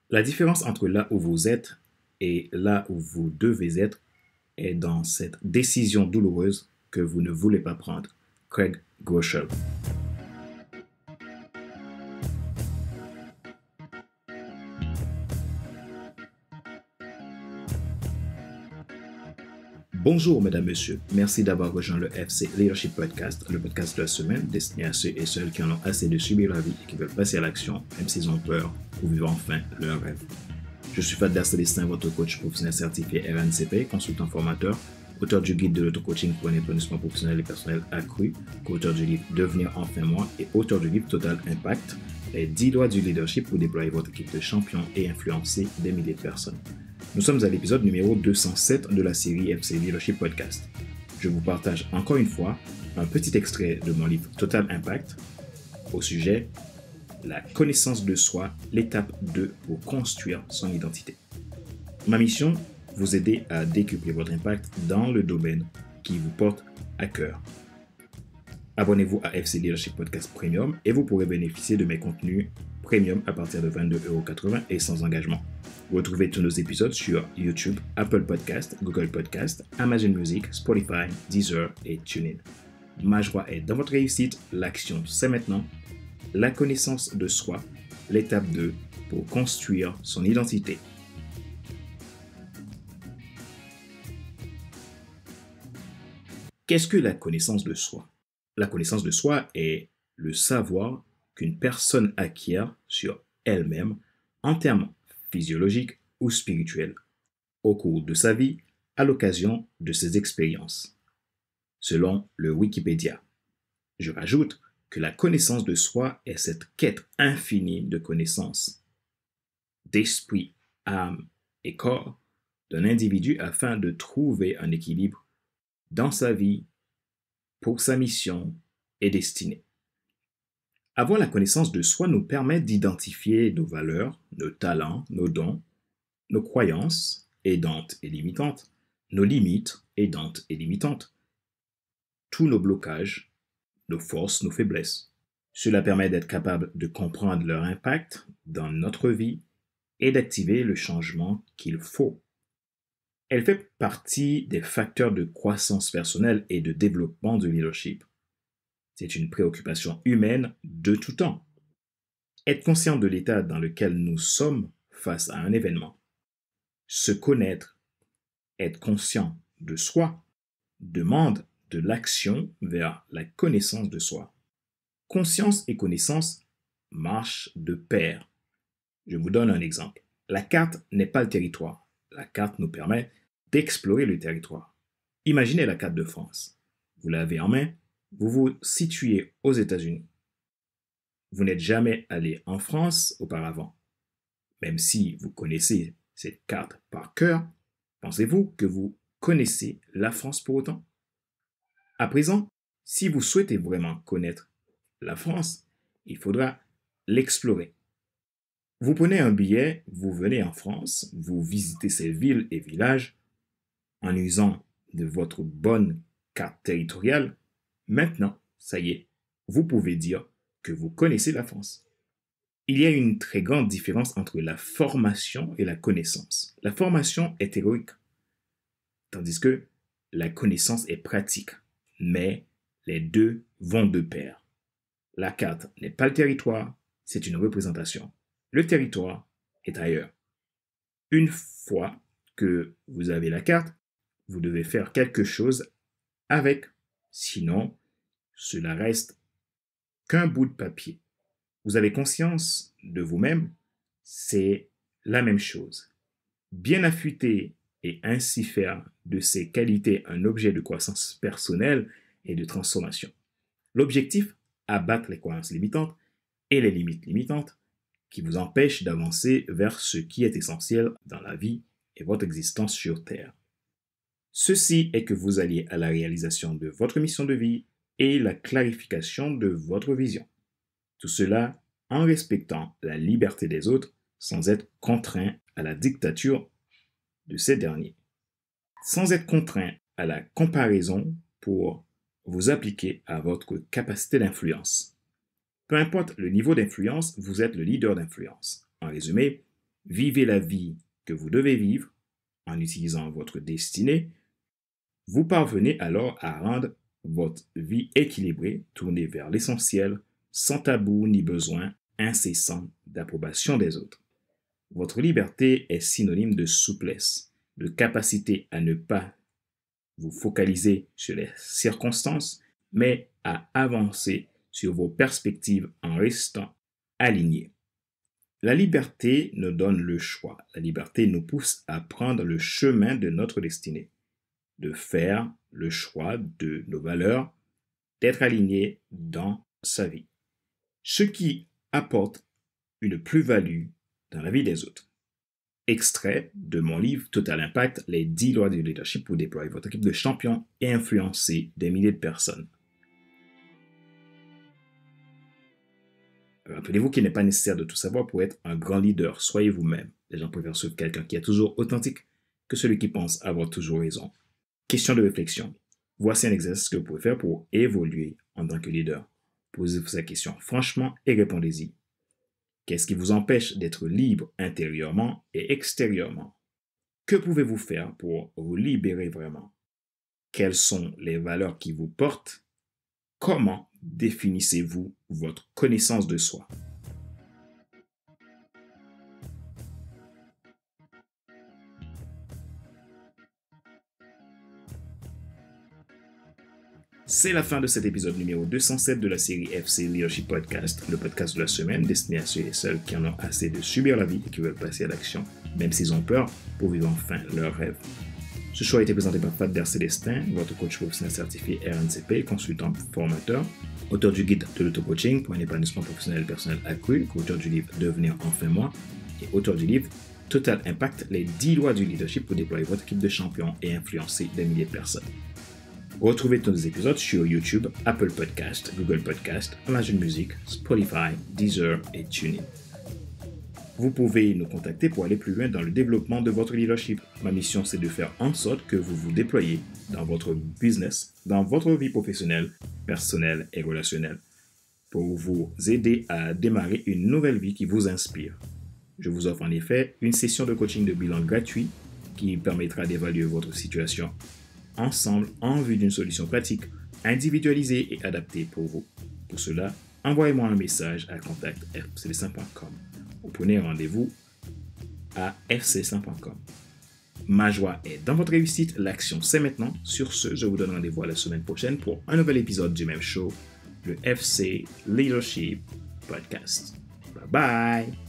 La différence entre là où vous êtes et là où vous devez être est dans cette décision douloureuse que vous ne voulez pas prendre. Craig Groeschel. Bonjour, mesdames, messieurs. Merci d'avoir rejoint le FC Leadership Podcast, le podcast de la semaine destiné à ceux et celles qui en ont assez de subir la vie et qui veulent passer à l'action, même s'ils ont peur, pour vivre enfin leur rêve. Je suis Fadler Célestin, votre coach professionnel certifié RNCP, consultant formateur, auteur du guide de l'auto-coaching pour un épanouissement professionnel et personnel accru, co-auteur du livre Devenir enfin moi et auteur du livre Total Impact, les 10 lois du leadership pour déployer votre équipe de champions et influencer des milliers de personnes. Nous sommes à l'épisode numéro 207 de la série FC Leadership Podcast. Je vous partage encore une fois un petit extrait de mon livre Total Impact au sujet la connaissance de soi, l'étape 2 pour construire son identité. Ma mission, vous aider à décupler votre impact dans le domaine qui vous porte à cœur. Abonnez-vous à FC Leadership Podcast Premium et vous pourrez bénéficier de mes contenus premium à partir de 22,80 € et sans engagement. Vous retrouvez tous nos épisodes sur YouTube, Apple Podcast, Google Podcast, Amazon Music, Spotify, Deezer et TuneIn. Ma joie est dans votre réussite, l'action c'est maintenant. La connaissance de soi, l'étape 2 pour construire son identité. Qu'est-ce que la connaissance de soi? La connaissance de soi est le savoir qu'une personne acquiert sur elle-même en termes physiologiques ou spirituels au cours de sa vie à l'occasion de ses expériences. Selon le Wikipédia, je rajoute que la connaissance de soi est cette quête infinie de connaissance, d'esprit, âme et corps d'un individu afin de trouver un équilibre dans sa vie, pour sa mission et destinée. Avoir la connaissance de soi nous permet d'identifier nos valeurs, nos talents, nos dons, nos croyances aidantes et limitantes, nos limites aidantes et limitantes, tous nos blocages, nos forces, nos faiblesses. Cela permet d'être capable de comprendre leur impact dans notre vie et d'activer le changement qu'il faut. Elle fait partie des facteurs de croissance personnelle et de développement du leadership. C'est une préoccupation humaine de tout temps. Être conscient de l'état dans lequel nous sommes face à un événement. Se connaître, être conscient de soi, demande de l'action vers la connaissance de soi. Conscience et connaissance marchent de pair. Je vous donne un exemple. La carte n'est pas le territoire. La carte nous permet d'explorer le territoire. Imaginez la carte de France. Vous l'avez en main, vous vous situez aux États-Unis. Vous n'êtes jamais allé en France auparavant. Même si vous connaissez cette carte par cœur, pensez-vous que vous connaissez la France pour autant? À présent, si vous souhaitez vraiment connaître la France, il faudra l'explorer. Vous prenez un billet, vous venez en France, vous visitez ces villes et villages en usant de votre bonne carte territoriale. Maintenant, ça y est, vous pouvez dire que vous connaissez la France. Il y a une très grande différence entre la formation et la connaissance. La formation est théorique, tandis que la connaissance est pratique. Mais les deux vont de pair. La carte n'est pas le territoire, c'est une représentation. Le territoire est ailleurs. Une fois que vous avez la carte, vous devez faire quelque chose avec. Sinon, cela reste qu'un bout de papier. Vous avez conscience de vous-même, c'est la même chose. Bien affûter et ainsi faire de ces qualités un objet de croissance personnelle et de transformation. L'objectif, abattre les croyances limitantes et les limites limitantes qui vous empêchent d'avancer vers ce qui est essentiel dans la vie et votre existence sur Terre. Ceci est que vous alliez à la réalisation de votre mission de vie et la clarification de votre vision. Tout cela en respectant la liberté des autres sans être contraint à la dictature de ces derniers. Sans être contraint à la comparaison pour vous appliquer à votre capacité d'influence. Peu importe le niveau d'influence, vous êtes le leader d'influence. En résumé, vivez la vie que vous devez vivre en utilisant votre destinée, vous parvenez alors à rendre votre vie équilibrée, tournée vers l'essentiel, sans tabou ni besoin incessant d'approbation des autres. Votre liberté est synonyme de souplesse, de capacité à ne pas vous focaliser sur les circonstances, mais à avancer sur vos perspectives en restant alignés. La liberté nous donne le choix. La liberté nous pousse à prendre le chemin de notre destinée, de faire le choix de nos valeurs, d'être aligné dans sa vie. Ce qui apporte une plus-value dans la vie des autres. Extrait de mon livre Total Impact, les 10 lois du leadership pour déployer votre équipe de champions et influencer des milliers de personnes. Rappelez-vous qu'il n'est pas nécessaire de tout savoir pour être un grand leader. Soyez vous-même. Les gens préfèrent suivre quelqu'un qui est toujours authentique que celui qui pense avoir toujours raison. Question de réflexion. Voici un exercice que vous pouvez faire pour évoluer en tant que leader. Posez-vous cette question franchement et répondez-y. Qu'est-ce qui vous empêche d'être libre intérieurement et extérieurement? Que pouvez-vous faire pour vous libérer vraiment? Quelles sont les valeurs qui vous portent? Comment définissez-vous votre connaissance de soi? C'est la fin de cet épisode numéro 207 de la série FC Leadership Podcast, le podcast de la semaine destiné à ceux et celles qui en ont assez de subir la vie et qui veulent passer à l'action, même s'ils ont peur, pour vivre enfin leurs rêves. Ce choix a été présenté par Pat Célestin, votre coach professionnel certifié RNCP, consultant formateur, auteur du guide de l'auto-coaching pour un épanouissement professionnel et personnel accru, auteur du livre Devenir enfin moi, et auteur du livre Total Impact, les 10 lois du leadership pour déployer votre équipe de champions et influencer des milliers de personnes. Retrouvez tous nos épisodes sur YouTube, Apple Podcast, Google Podcast, Amazon Music, Spotify, Deezer et TuneIn. Vous pouvez nous contacter pour aller plus loin dans le développement de votre leadership. Ma mission, c'est de faire en sorte que vous vous déployiez dans votre business, dans votre vie professionnelle, personnelle et relationnelle, pour vous aider à démarrer une nouvelle vie qui vous inspire. Je vous offre en effet une session de coaching de bilan gratuit qui permettra d'évaluer votre situation ensemble en vue d'une solution pratique, individualisée et adaptée pour vous. Pour cela, envoyez-moi un message à contact@fcdessin.com ou prenez rendez-vous à fcdessin.com. Ma joie est dans votre réussite, l'action c'est maintenant. Sur ce, je vous donne rendez-vous à la semaine prochaine pour un nouvel épisode du même show, le FC Leadership Podcast. Bye bye!